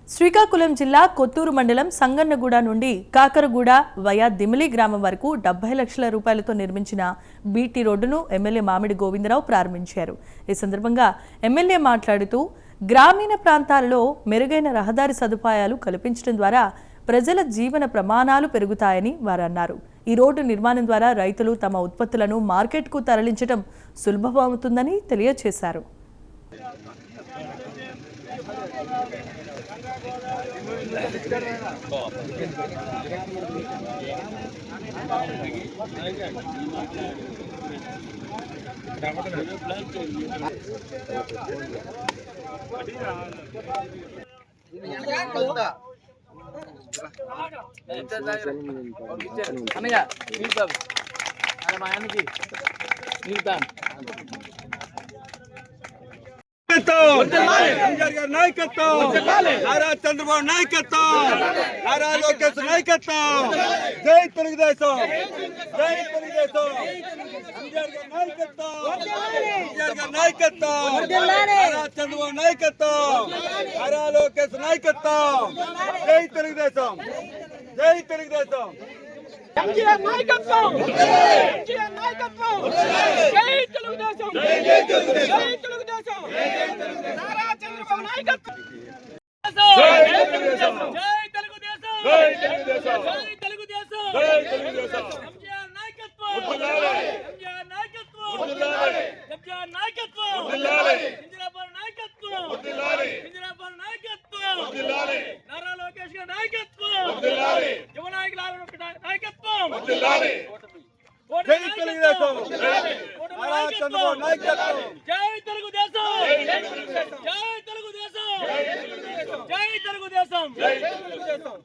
శ్రీకాకుళం జిల్లా కొత్తూరు మండలం సంగన్నగూడ నుండి కాకరగూడ వయా దిమిలి గ్రామం వరకు 70 లక్షల రూపాయలతో నిర్మించిన బీటీ రోడ్డును ఎమ్మెల్యే మామిడి గోవిందరావు ప్రారంభించారు. ఈ సందర్భంగా ఎమ్మెల్యే మాట్లాడుతూ గ్రామీణ ప్రాంతాల్లో మెరుగైన రహదారి సదుపాయాలు కల్పించడం ద్వారా ప్రజల జీవన ప్రమాణాలు పెరుగుతాయని వారు అన్నారు. ఈ రోడ్డు నిర్మాణం ద్వారా రైతులు తమ ఉత్పత్తులను మార్కెట్కు తరలించడం సులభమవుతుందని తెలియజేశారు. नारा चंद्रबाबु नायकत्व नारा लोकेश नायकत्व जय तेलुगुदेशम जय तेलुगुदेशम नायकत्व नारा चंद्रबाबु नायकत्व नारा लोकेश नायकत्व जय तेलुगुदेशम जय तेलुगुदेशम ఎంజీఆర్ నాయకత్వం ఎంజీఆర్ నాయకత్వం జై తెలుగుదేశం జై తెలుగుదేశం నారా చంద్రబాబు నాయకత్వం జై తెలుగుదేశం జై తెలుగుదేశం జై తెలుగుదేశం జై తెలుగుదేశం ఎంజీఆర్ నాయకత్వం ఎంజీఆర్ నాయకత్వం ఎంజీఆర్ నాయకత్వం ఇందిరాబాబు నాయకత్వం ఇందిరాబాబు నాయకత్వం నారా లోకేష్ గారి నాయకత్వం యువ నాయకుల నాయకత్వం జై తెలుగుదేశం నారా చంద్రబాబు నాయకత్వం జై తెలుగుదేశం జై తెలుగుదేశం జై తెలుగుదేశం జై తెలుగుదేశం